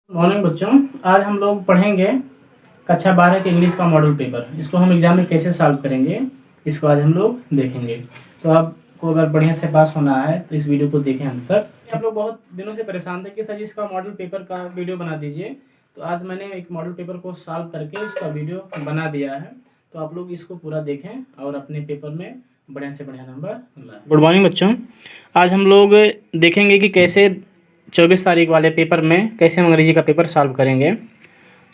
Morning बच्चों, आज हम लोग पढ़ेंगे कक्षा 12 के इंग्लिश का मॉडल पेपर। इसको हम एग्जाम में कैसे सॉल्व करेंगे, इसको आज हम लोग देखेंगे। तो आपको अगर बढ़िया से पास होना है तो इस वीडियो को देखें अंत तक। आप लोग बहुत दिनों से परेशान थे कि सर इसका मॉडल पेपर का वीडियो बना दीजिए, तो आज मैंने एक मॉडल पेपर को सॉल्व करके उसका वीडियो बना दिया है। तो आप लोग इसको पूरा देखें और अपने पेपर में बढ़िया से बढ़िया नंबर लाएं। गुड मॉर्निंग बच्चों, आज हम लोग देखेंगे कि कैसे 24 तारीख वाले पेपर में कैसे हम अंग्रेजी का पेपर सॉल्व करेंगे।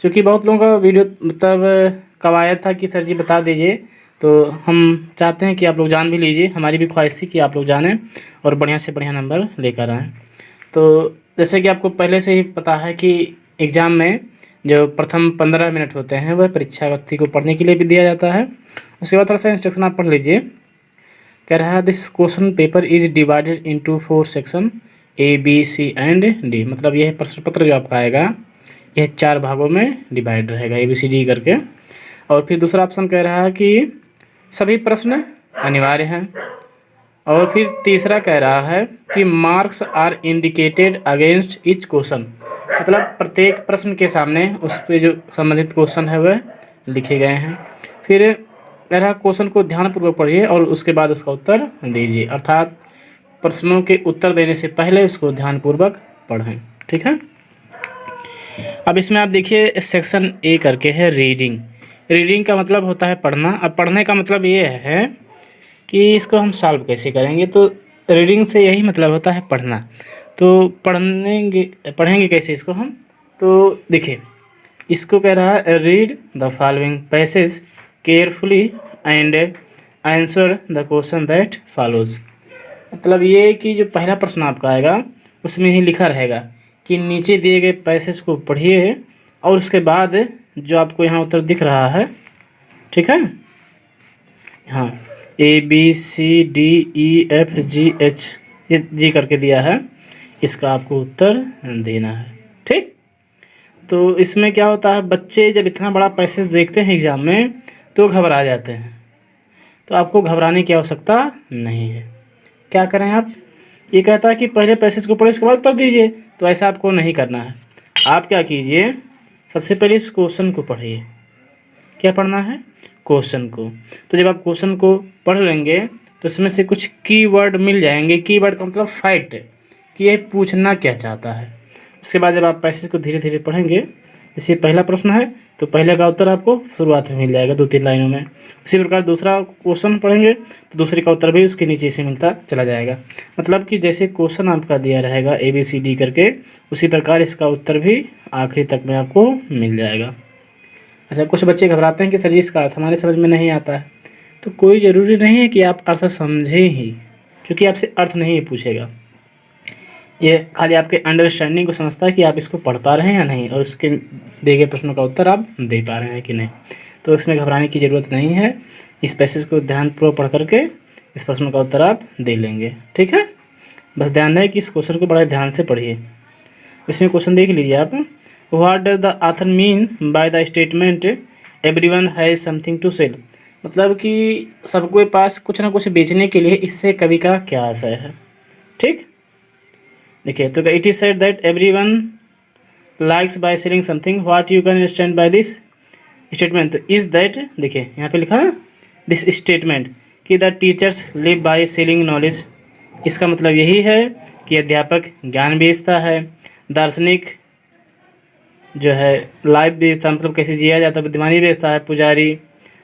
क्योंकि बहुत लोगों का वीडियो मतलब कब आया था कि सर जी बता दीजिए, तो हम चाहते हैं कि आप लोग जान भी लीजिए। हमारी भी ख्वाहिश थी कि आप लोग जानें और बढ़िया से बढ़िया नंबर लेकर आएँ। तो जैसे कि आपको पहले से ही पता है कि एग्ज़ाम में जो प्रथम 15 मिनट होते हैं वह परीक्षार्थी को पढ़ने के लिए भी दिया जाता है। उसके बाद थोड़ा सा इंस्ट्रक्शन आप पढ़ लीजिए। कह रहा है this question paper is divided into 4 section A, B, C and D। मतलब यह प्रश्न पत्र जो आपका आएगा यह 4 भागों में डिवाइड रहेगा, A, B, C, D करके। और फिर दूसरा ऑप्शन कह रहा है कि सभी प्रश्न अनिवार्य हैं। और फिर तीसरा कह रहा है कि marks are indicated against each question. मतलब प्रत्येक प्रश्न के सामने उस पर जो संबंधित क्वेश्चन है वह लिखे गए हैं। फिर कह रहा क्वेश्चन को ध्यानपूर्वक पढ़िए और उसके बाद उसका उत्तर दीजिए, अर्थात प्रश्नों के उत्तर देने से पहले उसको ध्यानपूर्वक पढ़ें। ठीक है। अब इसमें आप देखिए सेक्शन ए करके है रीडिंग। रीडिंग का मतलब होता है पढ़ना। अब पढ़ने का मतलब ये है कि इसको हम सॉल्व कैसे करेंगे। तो रीडिंग से यही मतलब होता है पढ़ना। तो पढ़ेंगे कैसे इसको हम। तो देखिए इसको कह रहा है read the following passage carefully and answer the question that follows. मतलब ये कि जो पहला प्रश्न आपका आएगा उसमें ही लिखा रहेगा कि नीचे दिए गए पैसेज को पढ़िए और उसके बाद जो आपको यहाँ उत्तर दिख रहा है, ठीक है, हाँ ABCDEFGH ये जी करके दिया है, इसका आपको उत्तर देना है। ठीक। तो इसमें क्या होता है, बच्चे जब इतना बड़ा पैसेज देखते हैं एग्ज़ाम में तो घबरा जाते हैं। तो आपको घबराने की आवश्यकता नहीं है। क्या करें आप, ये कहता है कि पहले पैसेज को पढ़े उसके बाद उत्तर दीजिए, तो ऐसा आपको नहीं करना है। आप क्या कीजिए, सबसे पहले इस क्वेश्चन को पढ़िए। क्या पढ़ना है, क्वेश्चन को। तो जब आप क्वेश्चन को पढ़ लेंगे तो इसमें से कुछ कीवर्ड मिल जाएंगे। कीवर्ड का मतलब फैक्ट कि ये पूछना क्या चाहता है। उसके बाद जब आप पैसेज को धीरे धीरे पढ़ेंगे, जैसे पहला प्रश्न है तो पहले का उत्तर आपको शुरुआत में मिल जाएगा 2-3 लाइनों में। उसी प्रकार दूसरा क्वेश्चन पढ़ेंगे तो दूसरे का उत्तर भी उसके नीचे से मिलता चला जाएगा। मतलब कि जैसे क्वेश्चन आपका दिया रहेगा ABCD करके, उसी प्रकार इसका उत्तर भी आखिरी तक में आपको मिल जाएगा। अच्छा, कुछ बच्चे घबराते हैं कि सर जी इसका अर्थ हमारे समझ में नहीं आता है। तो कोई ज़रूरी नहीं है कि आप अर्थ समझें ही, क्योंकि आपसे अर्थ नहीं पूछेगा। ये खाली आपके अंडरस्टैंडिंग को समझता है कि आप इसको पढ़ पा रहे हैं या नहीं, और उसके दिए गए प्रश्नों का उत्तर आप दे पा रहे हैं कि नहीं। तो इसमें घबराने की ज़रूरत नहीं है। इस पैसेज को ध्यानपूर्वक पढ़ करके इस प्रश्न का उत्तर आप दे लेंगे। ठीक है। बस ध्यान रहे कि इस क्वेश्चन को बड़े ध्यान से पढ़िए। इसमें क्वेश्चन देख लीजिए आप। What does the author mean by the statement everyone has something to sell. मतलब कि सबके पास कुछ ना कुछ बेचने के लिए इससे कवि का क्या आशय है। ठीक। देखिए तो it is said that everyone likes by selling something, what you can understand by this statement. तो इज दैट, देखिए यहाँ पे लिखा है दिस स्टेटमेंट कि the teachers live by selling knowledge. इसका मतलब यही है कि अध्यापक ज्ञान बेचता है, दार्शनिक जो है लाइफ बेचता, मतलब कैसे जिया जाता है, बुद्धिमानी बेचता है, पुजारी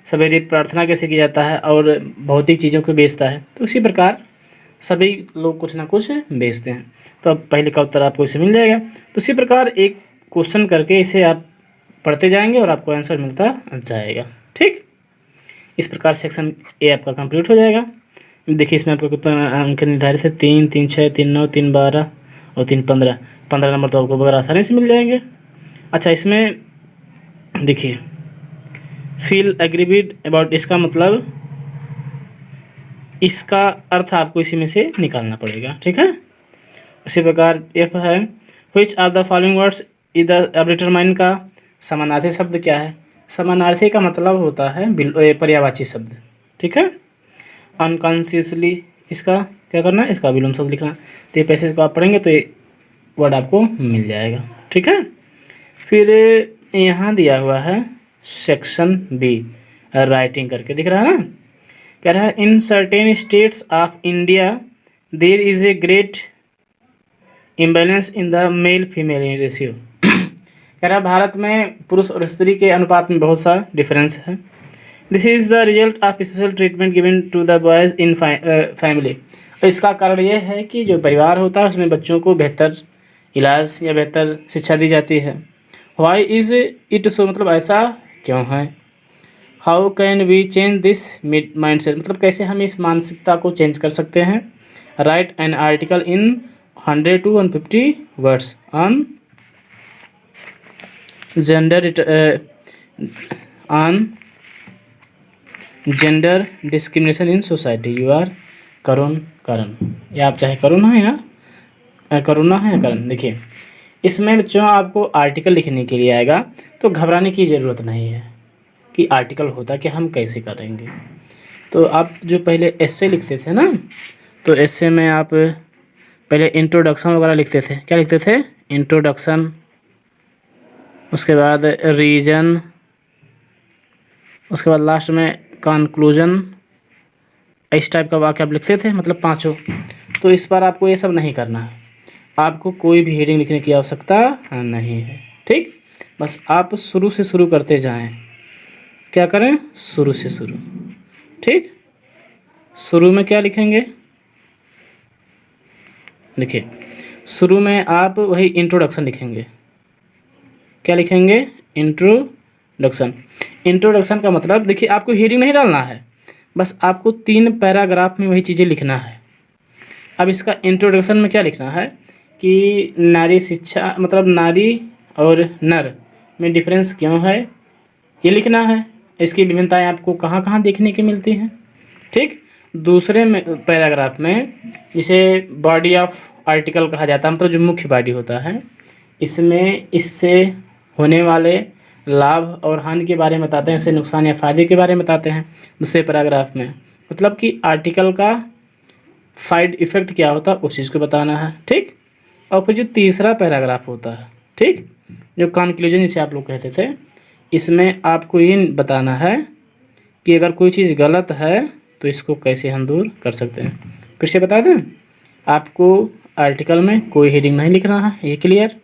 सवेरे प्रार्थना कैसे किया जाता है, और भौतिक चीज़ों को बेचता है। तो इसी प्रकार सभी लोग कुछ ना कुछ बेचते हैं। तो अब पहले का उत्तर आपको इसे मिल जाएगा। तो इसी प्रकार एक क्वेश्चन करके इसे आप पढ़ते जाएंगे और आपको आंसर मिलता जाएगा। ठीक। इस प्रकार सेक्शन ए आपका कंप्लीट हो जाएगा। देखिए इसमें आपका कितना अंक निर्धारित है, 3, 3, 6, 3, 9, 3, 12 और 3, 15। 15 नंबर तो आपको बगैर आसानी से मिल जाएंगे। अच्छा, इसमें देखिए फील एग्रीविड अबाउट, इसका मतलब इसका अर्थ आपको इसी में से निकालना पड़ेगा। ठीक है। उसी प्रकार एफ है, which are the following words is the determine का समानार्थी शब्द क्या है। समानार्थी का मतलब होता है पर्यायवाची शब्द। ठीक है। अनकॉन्शियसली इसका क्या करना है, इसका विलोम शब्द लिखना। तो ये पैसेज को आप पढ़ेंगे तो ये वर्ड आपको मिल जाएगा। ठीक है। फिर यहाँ दिया हुआ है सेक्शन बी, राइटिंग करके दिख रहा है ना। कह रहा है in certain states of India there is a great imbalance in the male female ratio. कह रहा है भारत में पुरुष और स्त्री के अनुपात में बहुत सा डिफरेंस है। This is the result of special treatment given to the boys in family. और इसका कारण ये है कि जो परिवार होता है उसमें बच्चों को बेहतर इलाज या बेहतर शिक्षा दी जाती है। वाई इज़ इट सो, मतलब ऐसा क्यों है। How can we change this mindset, मतलब कैसे हम इस मानसिकता को चेंज कर सकते हैं। Write an article in 100 to 150 words on gender discrimination in society. You are Karun, या आप चाहे करुणा या करण। देखिए इसमें बच्चों आपको आर्टिकल लिखने के लिए आएगा, तो घबराने की ज़रूरत नहीं है कि आर्टिकल होता कि हम कैसे करेंगे। तो आप जो पहले एस्से लिखते थे ना, तो एस्से में आप पहले इंट्रोडक्शन वगैरह लिखते थे। क्या लिखते थे? इंट्रोडक्शन, उसके बाद रीजन, उसके बाद लास्ट में कंक्लूजन। इस टाइप का वाक्य आप लिखते थे, मतलब पांचों। तो इस बार आपको ये सब नहीं करना है, आपको कोई भी हेडिंग लिखने की आवश्यकता नहीं है। ठीक, बस आप शुरू से शुरू करते जाएं। क्या करें? शुरू से शुरू। ठीक, शुरू में क्या लिखेंगे? देखिए शुरू में आप वही इंट्रोडक्शन लिखेंगे। क्या लिखेंगे? इंट्रोडक्शन। इंट्रोडक्शन का मतलब देखिए आपको हेडिंग नहीं डालना है, बस आपको 3 पैराग्राफ में वही चीज़ें लिखना है। अब इसका इंट्रोडक्शन में क्या लिखना है कि नारी शिक्षा, मतलब नारी और नर में डिफरेंस क्यों है, ये लिखना है। इसकी विभिन्नताएं आपको कहाँ कहाँ देखने की मिलती हैं। ठीक, दूसरे में पैराग्राफ में जिसे बॉडी ऑफ आर्टिकल कहा जाता है, मतलब जो मुख्य बॉडी होता है, इसमें इससे होने वाले लाभ और हानि के बारे में बताते हैं, इससे नुकसान या फ़ायदे के बारे में बताते हैं दूसरे पैराग्राफ में। मतलब कि आर्टिकल का साइड इफ़ेक्ट क्या होता है उस चीज़ को बताना है। ठीक, और फिर जो तीसरा पैराग्राफ होता है, ठीक, जो कंक्लूजन जिसे आप लोग कहते थे, इसमें आपको ये बताना है कि अगर कोई चीज़ गलत है तो इसको कैसे हम दूर कर सकते हैं। फिर से बता दें, आपको आर्टिकल में कोई हेडिंग नहीं लिखना है, ये क्लियर।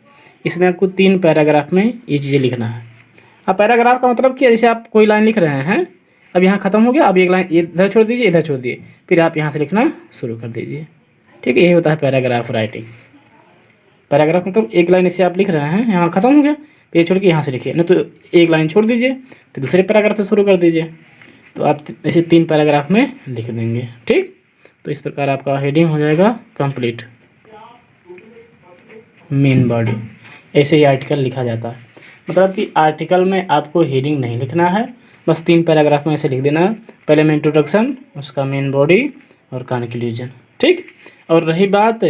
इसमें आपको 3 पैराग्राफ में ये चीज़ें लिखना है। अब पैराग्राफ का मतलब कि जैसे आप कोई लाइन लिख रहे हैं, अब यहाँ ख़त्म हो गया, अब एक लाइन इधर छोड़ दीजिए, इधर छोड़ दिए, फिर आप यहाँ से लिखना शुरू कर दीजिए। ठीक है, यही होता है पैराग्राफ राइटिंग। पैराग्राफ मतलब एक लाइन इसे आप लिख रहे हैं, यहाँ ख़त्म हो गया, फिर छोड़ के यहाँ से लिखिए, नहीं तो एक लाइन छोड़ दीजिए, फिर दूसरे पैराग्राफ से शुरू कर दीजिए। तो आप ऐसे 3 पैराग्राफ में लिख देंगे। ठीक, तो इस प्रकार आपका हेडिंग हो जाएगा कंप्लीट। मेन बॉडी, ऐसे ही आर्टिकल लिखा जाता है। मतलब कि आर्टिकल में आपको हेडिंग नहीं लिखना है, बस 3 पैराग्राफ में ऐसे लिख देना, पहले में इंट्रोडक्शन, उसका मेन बॉडी और कंक्लूजन। ठीक, और रही बात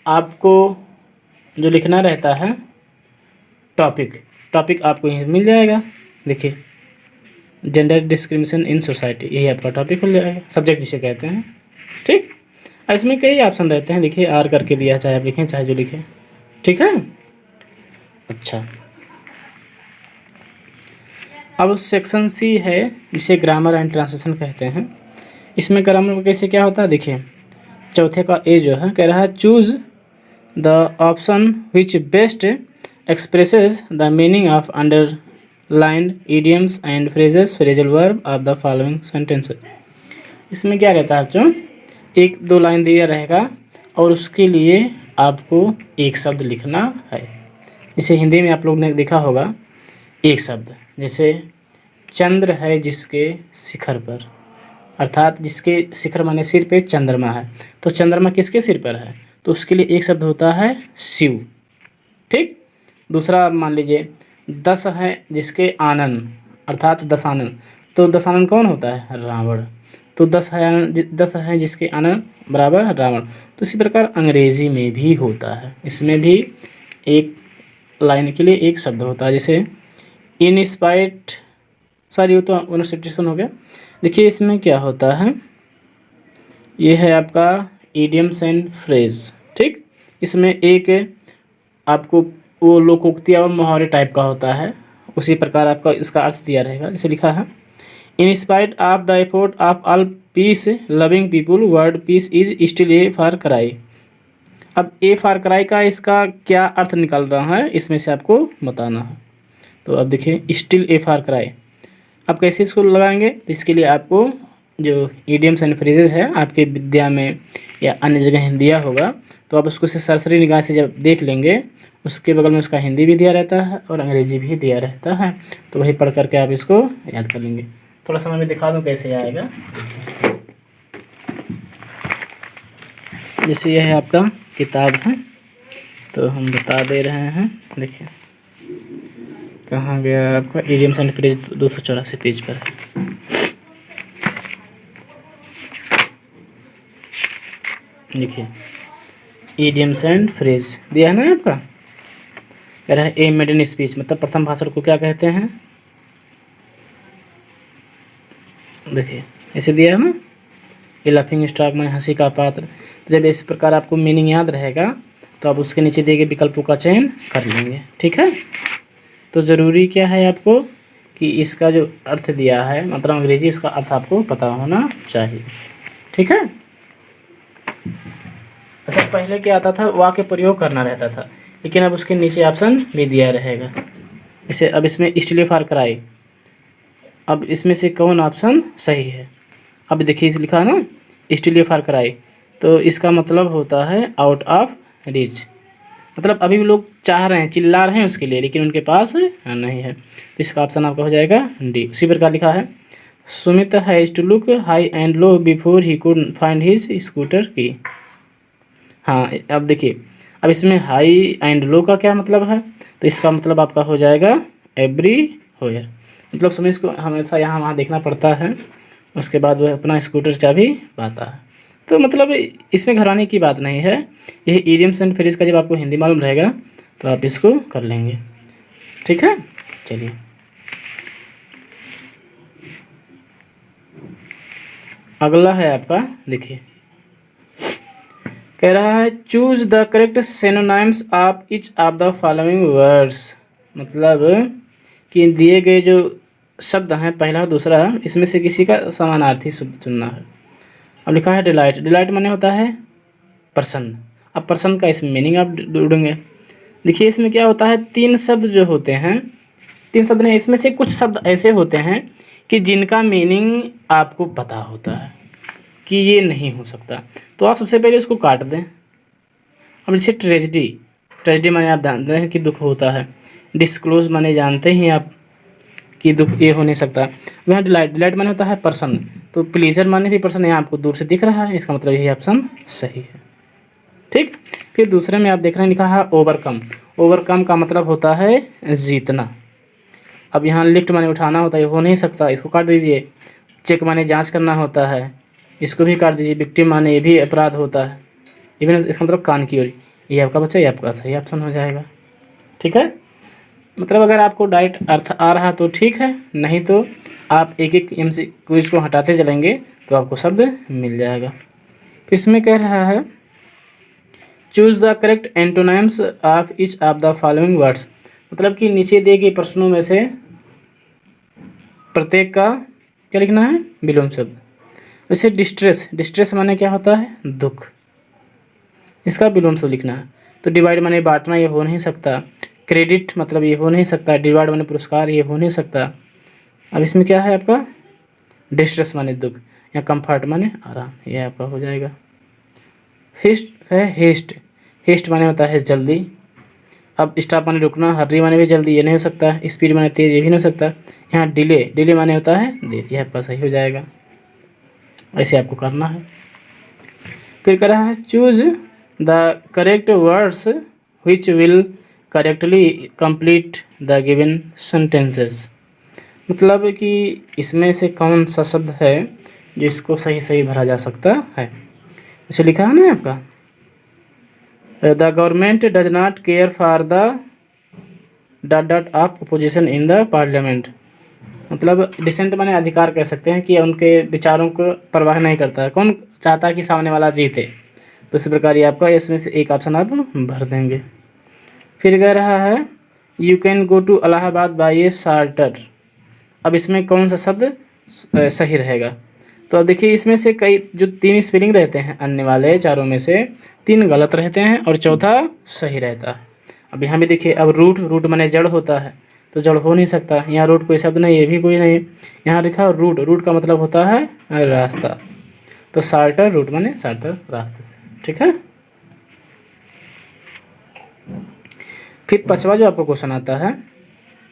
आपको जो लिखना रहता है टॉपिक आपको यहीं मिल जाएगा। देखिए जेंडर डिस्क्रिमिनेशन इन सोसाइटी, यही आपका टॉपिक मिल जाएगा, सब्जेक्ट जिसे कहते हैं। ठीक, इसमें कई ऑप्शन रहते हैं, देखिए आर करके दिया, चाहे आप लिखें चाहे जो लिखें। ठीक है, अच्छा। अब सेक्शन सी है जिसे ग्रामर एंड ट्रांसलेशन कहते हैं। इसमें ग्रामर में कैसे क्या होता है, देखिए चौथे का ए जो है कह रहा है choose the option which best expresses the meaning of underlined idioms and phrases phrasal verb of the following sentences. इसमें क्या रहता है बच्चों, 1-2 लाइन दिया रहेगा और उसके लिए आपको एक शब्द लिखना है। जैसे हिंदी में आप लोग ने देखा होगा एक शब्द, जैसे चंद्र है जिसके शिखर पर, अर्थात जिसके शिखर माने सिर पे चंद्रमा है, तो चंद्रमा किसके सिर पर है, तो उसके लिए एक शब्द होता है शिव। ठीक, दूसरा मान लीजिए 10 है जिसके आनंद, अर्थात दशानन, तो दशानन कौन होता है? रावण। तो 10 है जिसके आनंद बराबर रावण। तो इसी प्रकार अंग्रेजी में भी होता है, इसमें भी एक लाइन के लिए एक शब्द होता है। जैसे इन स्पाइट, सॉरी वो तो अनसब्स्टिट्यूशन हो गया। देखिए इसमें क्या होता है, ये है आपका इडियम्स एंड फ्रेज। ठीक, इसमें एक आपको वो लोकोक्ति और मुहावरे टाइप का होता है, उसी प्रकार आपका इसका अर्थ दिया रहेगा। जैसे लिखा है, in spite of the effort of all peace loving people world peace is still a far cry. अब ए फार क्राई का इसका क्या अर्थ निकल रहा है, इसमें से आपको बताना है। तो अब देखिए, स्टिल ए फार क्राई, अब कैसे इसको लगाएंगे, तो इसके लिए आपको जो इडियम्स एंड फ्रेजेस है आपके विद्या में या अन्य जगह दिया होगा, तो आप उसको से सरसरी निगाह से जब देख लेंगे, उसके बगल में उसका हिंदी भी दिया रहता है और अंग्रेजी भी दिया रहता है, तो वही पढ़ करके आप इसको याद कर लेंगे। थोड़ा सा मैं दिखा दूँ कैसे आएगा। जैसे यह है आपका किताब है, तो हम बता दे रहे हैं। देखिए कहाँ गया आपका, इडियम्स एंड फ्रेज 284 पेज पर है। देखिए इडियम्स एंड फ्रेज दिया है ना आपका, कह रहा है ए मेडन स्पीच, मतलब प्रथम भाषण को क्या कहते हैं। देखिए ऐसे दिया है ना, ये लाफिंग स्टॉक में हंसी का पात्र। तो जब इस प्रकार आपको मीनिंग याद रहेगा तो आप उसके नीचे दिए गए विकल्पों का चयन कर लेंगे। ठीक है, तो ज़रूरी क्या है आपको कि इसका जो अर्थ दिया है, मतलब अंग्रेजी, उसका अर्थ आपको पता होना चाहिए। ठीक है। अच्छा, पहले क्या आता था, वाक्य प्रयोग करना रहता था, लेकिन अब उसके नीचे ऑप्शन भी दिया रहेगा। जैसे अब इसमें स्टिल फार क्राई, अब इसमें से कौन ऑप्शन सही है। अब देखिए इस लिखा है ना, स्टिल फार क्राई, तो इसका मतलब होता है आउट ऑफ रीच, मतलब अभी भी लोग चाह रहे हैं, चिल्ला रहे हैं उसके लिए, लेकिन उनके पास नहीं है। तो इसका ऑप्शन आपका हो जाएगा डी। उसी प्रकार लिखा है, Sumit has to look high and low before he could find his scooter की। हाँ, अब देखिए, अब इसमें हाई एंड लो का क्या मतलब है, तो इसका मतलब आपका हो जाएगा एवरी होयर, मतलब सुमित को हमेशा यहाँ वहाँ देखना पड़ता है, उसके बाद वह अपना स्कूटर चाबी पाता है। तो मतलब इसमें घबराने की बात नहीं है, यह इडियम्स एंड फ्रेज का जब आपको हिंदी मालूम रहेगा तो आप इसको कर लेंगे। ठीक है, चलिए अगला है आपका, देखिए कह रहा है choose the correct synonyms of each of the following words, मतलब कि दिए गए जो शब्द हैं, पहला और दूसरा, इसमें से किसी का समानार्थी शब्द चुनना है। अब लिखा है डिलाइट, डिलाइट माने होता है प्रसन्न। अब प्रसन्न का इसमें मीनिंग आप ढूंढेंगे। देखिए इसमें क्या होता है, तीन शब्द जो होते हैं, तीन शब्द नहीं, इसमें से कुछ शब्द ऐसे होते हैं कि जिनका मीनिंग आपको पता होता है कि ये नहीं हो सकता, तो आप सबसे पहले उसको काट दें। अब जैसे ट्रेजिडी, ट्रेजिडी माने आप जानते हैं कि दुख होता है। डिस्क्लोज माने जानते ही आप कि दुख ये हो नहीं सकता। वहाँ डिलाइट, डिलाइट माने होता है प्रसन्न, तो प्लीजर माने भी प्रसन्न, यहाँ आपको दूर से दिख रहा है, इसका मतलब यही ऑप्शन सही है। ठीक, फिर दूसरे में आप देख रहे हैं लिखा है ओवरकम, ओवरकम का मतलब होता है जीतना। अब यहाँ लिफ्ट माने उठाना होता है, ये हो नहीं सकता, इसको काट दीजिए। चेक माने जांच करना होता है, इसको भी काट दीजिए। विक्टिम माने ये भी अपराध होता है, इवन इसका मतलब कान की ओर, ये आपका बच्चा, ये आपका सही ऑप्शन हो जाएगा। ठीक है, मतलब अगर आपको डायरेक्ट अर्थ आ रहा तो ठीक है, नहीं तो आप एक एक MCQ को हटाते चलेंगे तो आपको शब्द मिल जाएगा। फिर इसमें कह रहा है choose the correct antonyms of each of the following words, मतलब कि नीचे दिए गए प्रश्नों में से प्रत्येक का क्या लिखना है, विलोम शब्द। जैसे डिस्ट्रेस, डिस्ट्रेस माने क्या होता है, दुख, इसका विलोम शब्द लिखना है। तो डिवाइड माने बांटना, ये हो नहीं सकता। क्रेडिट मतलब ये हो नहीं सकता। डिवाइड माने पुरस्कार, ये हो नहीं सकता। अब इसमें क्या है आपका, डिस्ट्रेस माने दुख, या कंफर्ट माने आराम, ये आपका हो जाएगा। हिस्ट है हेस्ट, हेस्ट माने होता है जल्दी। अब स्टॉप माने रुकना, हर्री माने भी जल्दी, ये नहीं हो सकता। स्पीड माने तेज, ये भी नहीं हो सकता। यहाँ डिले, डिले माने होता है देर, ये आपका सही हो जाएगा। ऐसे आपको करना है। फिर कर रहा है choose the correct words which will correctly complete the given sentences, मतलब कि इसमें से कौन सा शब्द है जिसको सही सही भरा जा सकता है। जैसे लिखा है ना आपका, the government does not care for the dot dot of opposition in the parliament, मतलब डिसेंट माने अधिकार कह सकते हैं कि उनके विचारों को परवाह नहीं करता, कौन चाहता है कि सामने वाला जीते। तो इस प्रकार ये आपका इसमें से एक ऑप्शन आप भर देंगे। फिर कह रहा है you can go to Allahabad by a charter. अब इसमें कौन सा शब्द सही रहेगा? तो अब देखिए इसमें से कई जो 3 स्पेलिंग रहते हैं अन्य वाले चारों में से 3 गलत रहते हैं और चौथा सही रहता है। अब यहाँ भी देखिए, अब रूट, रूट माने जड़ होता है, तो जड़ हो नहीं सकता। यहाँ रूट कोई शब्द नहीं, ये भी कोई नहीं। यहाँ लिखा रूट, रूट का मतलब होता है रास्ता, तो शार्टर रूट माने शार्टर रास्ते से, ठीक है। फिर 5वां जो आपको क्वेश्चन आता है,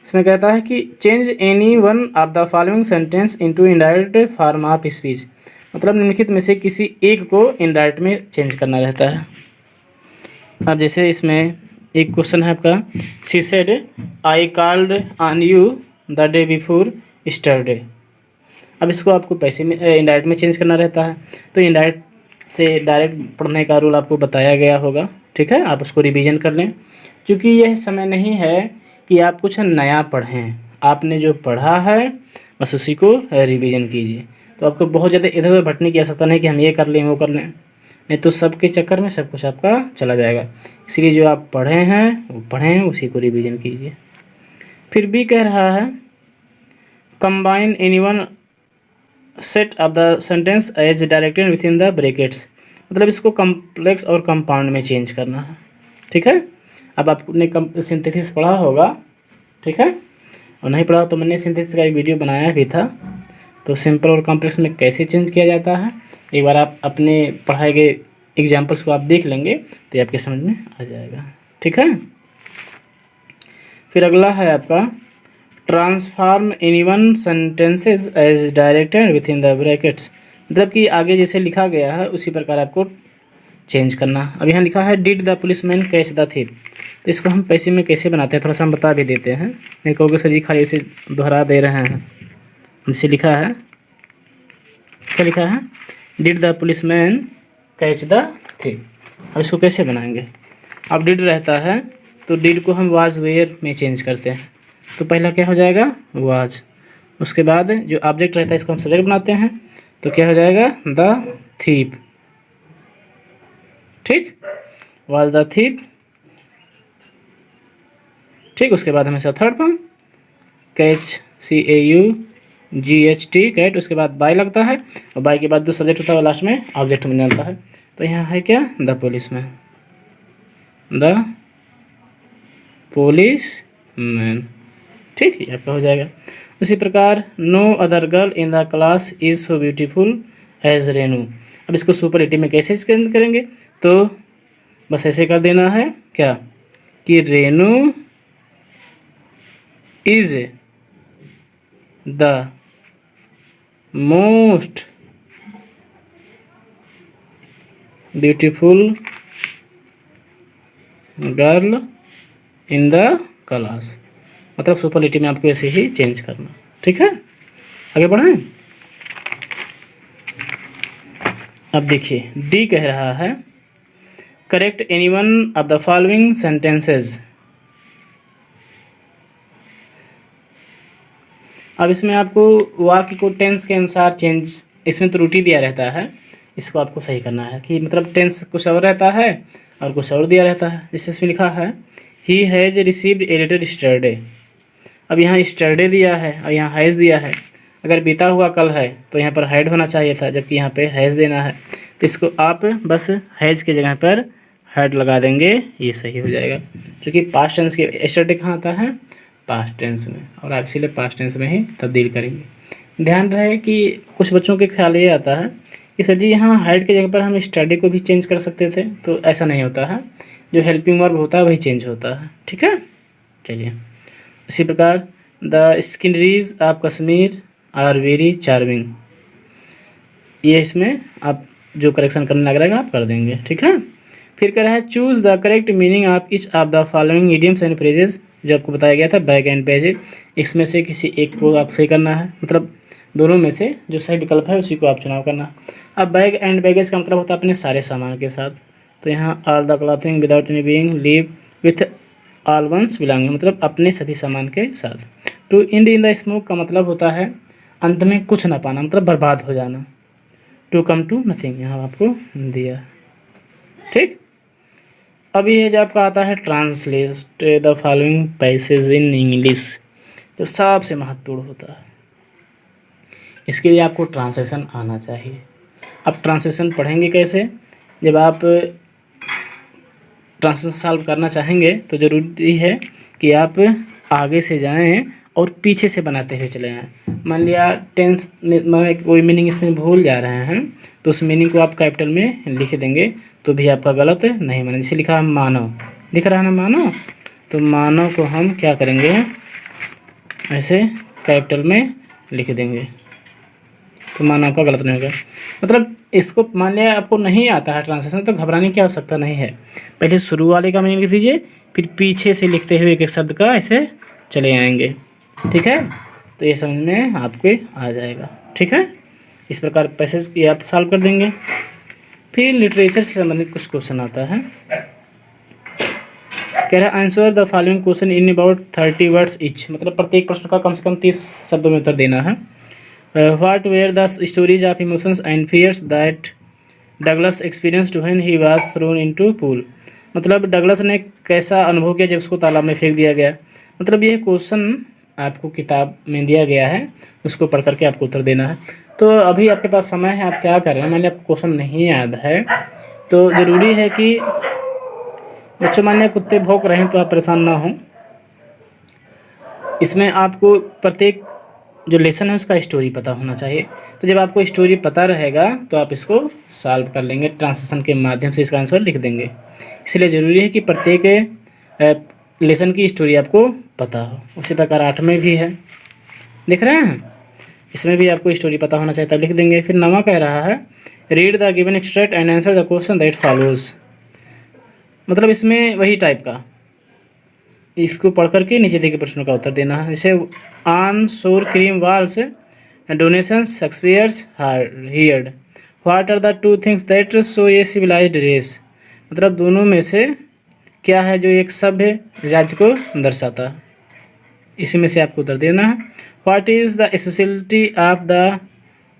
इसमें कहता है कि change any one of the following sentence into indirect form of speech. मतलब निम्नलिखित में से किसी एक को इनडायरेक्ट में चेंज करना रहता है। अब जैसे इसमें एक क्वेश्चन है आपका, she said I called on you the day before yesterday. अब इसको आपको पैसे में इनडायरेक्ट में चेंज करना रहता है। तो इनडायरेक्ट से डायरेक्ट पढ़ने का रूल आपको बताया गया होगा, ठीक है। आप उसको रिवीजन कर लें, क्योंकि यह समय नहीं है कि आप कुछ नया पढ़ें। आपने जो पढ़ा है बस उसी को रिवीजन कीजिए। तो आपको बहुत ज़्यादा इधर उधर भटकने की आवश्यकता नहीं कि हम ये कर लें वो कर लें, नहीं तो सबके चक्कर में सब कुछ आपका चला जाएगा। इसलिए जो आप पढ़े हैं वो पढ़ें, उसी को रिवीजन कीजिए। फिर भी कह रहा है combine anyone set of the sentence as directed within the brackets. मतलब इसको कम्प्लेक्स और कंपाउंड में चेंज करना है, ठीक है। अब आपने सिंथेसिस पढ़ा होगा, ठीक है, और नहीं पढ़ा तो मैंने सिंथेसिस का एक वीडियो बनाया भी था। तो सिंपल और कॉम्प्लेक्स में कैसे चेंज किया जाता है, एक बार आप अपने पढ़ाए गए एग्जाम्पल्स को आप देख लेंगे तो ये आपके समझ में आ जाएगा, ठीक है। फिर अगला है आपका transform anyone sentences as directed within the brackets. मतलब कि आगे जैसे लिखा गया है उसी प्रकार आपको चेंज करना। अब यहाँ लिखा है did the policeman catch the thief. तो इसको हम पैसे में कैसे बनाते हैं थोड़ा सा हम बता भी देते हैं। नहीं कहोगे सर जी खाली इसे दोहरा दे रहे हैं। हमसे लिखा है, क्या लिखा है, did the policeman catch the thief. अब इसको कैसे बनाएंगे? अब डिड रहता है तो डिड को हम वाज वेयर में चेंज करते हैं। तो पहला क्या हो जाएगा, वाज। उसके बाद जो ऑब्जेक्ट रहता है इसको हम सब्जेक्ट बनाते हैं, तो क्या हो जाएगा, द थीफ, ठीक, वाज द थीफ, ठीक। उसके बाद हमेशा third form catch, CAUGHT, caught. उसके बाद बाय लगता है और बाय के बाद जो सब्जेक्ट होता है लास्ट में ऑब्जेक्ट बन जाता है। तो यहाँ है क्या, द पुलिसमैन, द पुलिसमैन, ठीक है, आपका हो जाएगा। उसी प्रकार no other girl in the class is so beautiful as Renu. अब इसको सुपरलेटिव में कैसे करेंगे, तो बस ऐसे कर देना है क्या कि Renu is the most beautiful girl in the class. मतलब सुपरलेटिव में आपको ऐसे ही चेंज करना, ठीक है। आगे बढ़ें। अब देखिए डी कह रहा है correct anyone of the following sentences. अब इसमें आपको वाक्य को टेंस के अनुसार चेंज, इसमें त्रुटि दिया रहता है, इसको आपको सही करना है कि मतलब टेंस कुछ और रहता है और कुछ और दिया रहता है। जैसे इसमें लिखा है he has received a letter yesterday. अब यहाँ यस्टरडे दिया है और यहाँ हैज़ दिया है। अगर बीता हुआ कल है तो यहाँ पर हैड होना चाहिए था, जबकि यहाँ पे हैज़ देना है। तो इसको आप बस हैज़ की जगह पर हैड लगा देंगे, ये सही हो जाएगा। क्योंकि पास्ट टेंस के यस्टरडे कहाँ आता है, पास्ट टेंस में, और आप इसीलिए पास्ट टेंस में ही तब्दील करेंगे। ध्यान रहे कि कुछ बच्चों के ख्याल ये आता है कि सर जी यहाँ हैड की जगह पर हम स्टडी को भी चेंज कर सकते थे, तो ऐसा नहीं होता है। जो हेल्पिंग वर्ब होता है वही चेंज होता है, ठीक है। चलिए इसी प्रकार the sceneries of Kashmir are very charming, ये इसमें आप जो करेक्शन करने लग रहेगा आप कर देंगे, ठीक है। फिर कह रहा है choose the correct meaning of each of the following idioms and phrases, जो आपको बताया गया था बैग एंड बैगेज। इसमें से किसी एक को आप सही करना है, मतलब दोनों में से जो सही विकल्प है उसी को आप चुनाव करना। अब बैग एंड बैगेज का मतलब होता है अपने सारे सामान के साथ। तो यहाँ all the clothing without any being leave with all one's belonging, मतलब अपने सभी सामान के साथ। To end in the smoke का मतलब होता है अंत में कुछ ना पाना, मतलब बर्बाद हो जाना। टू कम टू नथिंग यहाँ आपको दिया, ठीक। अब ये जो आपका आता है translate the following passage in English, जो सबसे महत्वपूर्ण होता है। इसके लिए आपको ट्रांसलेशन आना चाहिए। अब ट्रांसलेशन पढ़ेंगे कैसे? जब आप ट्रांसलेशन सॉल्व करना चाहेंगे तो ज़रूरी है कि आप आगे से जाएं और पीछे से बनाते हुए चले आएँ। मान लिया टेंस में कोई मीनिंग इसमें भूल जा रहे हैं तो उस मीनिंग को आप कैपिटल में लिख देंगे तो भी आपका गलत नहीं माने। जैसे लिखा है मानव, दिख रहा है ना मानव, तो मानव को हम क्या करेंगे, ऐसे कैपिटल में लिख देंगे तो मानव का गलत नहीं होगा। मतलब इसको मान लिया आपको नहीं आता है ट्रांसलेशन तो घबराने की आवश्यकता नहीं है। पहले शुरू वाले का मीनिंग लिख दीजिए, फिर पीछे से लिखते हुए एक एक शब्द का ऐसे चले आएंगे। ठीक है, तो ये समझ में आपके आ जाएगा। ठीक है, इस प्रकार पैसेज ये आप सॉल्व कर देंगे। फिर लिटरेचर से संबंधित कुछ क्वेश्चन आता है। कह रहा है answer the following question in about 30 words each, मतलब प्रत्येक प्रश्न का कम से कम 30 शब्दों में उत्तर देना है। What were the stories of emotions and fears that Douglas experienced when he was thrown into pool, मतलब डगलस ने कैसा अनुभव किया जब उसको तालाब में फेंक दिया गया। मतलब ये क्वेश्चन आपको किताब में दिया गया है, उसको पढ़ करके आपको उत्तर देना है। तो अभी आपके पास समय है, आप क्या कर रहे हैं, मान लिया आपको क्वेश्चन नहीं याद है तो ज़रूरी है कि बच्चों मान लिया कुत्ते भौंक रहे हैं तो आप परेशान ना हों। इसमें आपको प्रत्येक जो लेसन है उसका स्टोरी पता होना चाहिए। तो जब आपको स्टोरी पता रहेगा तो आप इसको सॉल्व कर लेंगे, ट्रांसलेशन के माध्यम से इसका आंसर लिख देंगे। इसलिए ज़रूरी है कि प्रत्येक लेसन की स्टोरी आपको पता हो। उसी प्रकार 8 में भी है, दिख रहे हैं, इसमें भी आपको स्टोरी पता होना चाहिए, तब लिख देंगे। फिर 9वां कह रहा है read the given extract and answer the question that follows, मतलब इसमें वही टाइप का, इसको पढ़ करके नीचे दिए गए प्रश्नों का उत्तर देना है। जैसे on shore cream walls donation Shakespeare's heard, what are the two things that show a civilized race, मतलब दोनों में से क्या है जो एक सभ्य जाति को दर्शाता है, इसी में से आपको उत्तर देना है। What is the speciality of the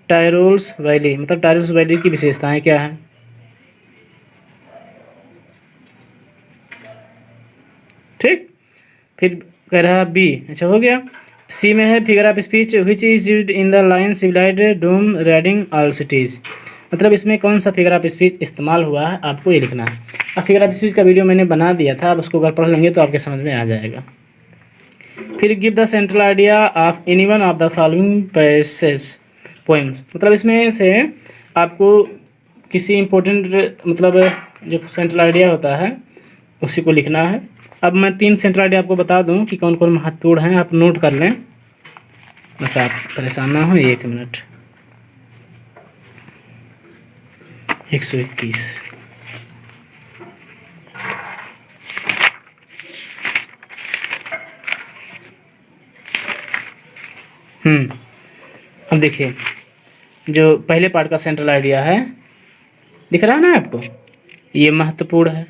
Tyrols valley, मतलब टायरोल्स वैली की विशेषताएं क्या है। ठीक, फिर कह रहा बी, अच्छा हो गया। सी में है figure of speech which is used in the line civilized doom raiding all cities, मतलब इसमें कौन सा फिगर ऑफ स्पीच इस्तेमाल हुआ है आपको ये लिखना है। अब फिगर ऑफ स्पीच का वीडियो मैंने बना दिया था, अब उसको अगर पढ़ लेंगे तो आपके समझ में आ जाएगा। फिर give the central idea of any one of the following passage poems, मतलब इसमें से आपको किसी इम्पोर्टेंट मतलब जो सेंट्रल आइडिया होता है उसी को लिखना है। अब मैं 3 सेंट्रल आइडिया आपको बता दूं कि कौन कौन महत्वपूर्ण हैं, आप नोट कर लें, बस आप परेशान ना हो। 1 मिनट, 121, अब देखिए जो पहले पार्ट का सेंट्रल आइडिया है दिख रहा है ना आपको, ये महत्वपूर्ण है।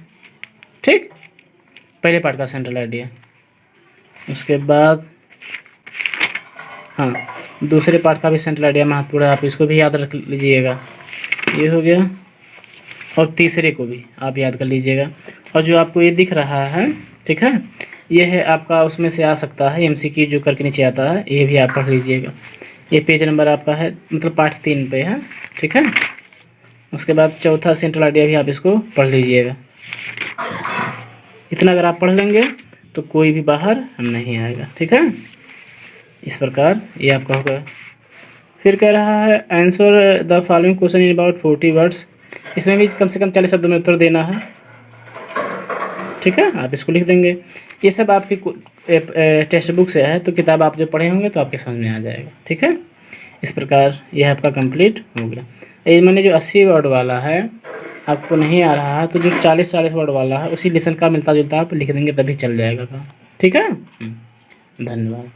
ठीक, पहले पार्ट का सेंट्रल आइडिया। उसके बाद हाँ, दूसरे पार्ट का भी सेंट्रल आइडिया महत्वपूर्ण है, आप इसको भी याद रख लीजिएगा, ये हो गया। और तीसरे को भी आप याद कर लीजिएगा। और जो आपको ये दिख रहा है, ठीक है, ये है आपका, उसमें से आ सकता है MCQ जो करके नीचे आता है, ये भी आप पढ़ लीजिएगा। ये पेज नंबर आपका है, मतलब पार्ट 3 पे है। ठीक है, उसके बाद चौथा सेंट्रल आइडिया भी आप इसको पढ़ लीजिएगा। इतना अगर आप पढ़ लेंगे तो कोई भी बाहर नहीं आएगा। ठीक है, इस प्रकार ये आपका होगा। फिर कह रहा है answer the following question in about 40 words, इसमें भी कम से कम 40 शब्दों में उत्तर देना है। ठीक है, आप इसको लिख देंगे। ये सब आपकी टेक्स्ट बुक से है, तो किताब आप जब पढ़े होंगे तो आपके समझ में आ जाएगा। ठीक है, इस प्रकार यह आपका कंप्लीट हो गया। ये मैंने जो 80 वर्ड वाला है आपको नहीं आ रहा है, तो जो 40 वर्ड वाला है उसी लेसन का मिलता जुलता आप लिख देंगे, तभी चल जाएगा काम। ठीक है, धन्यवाद।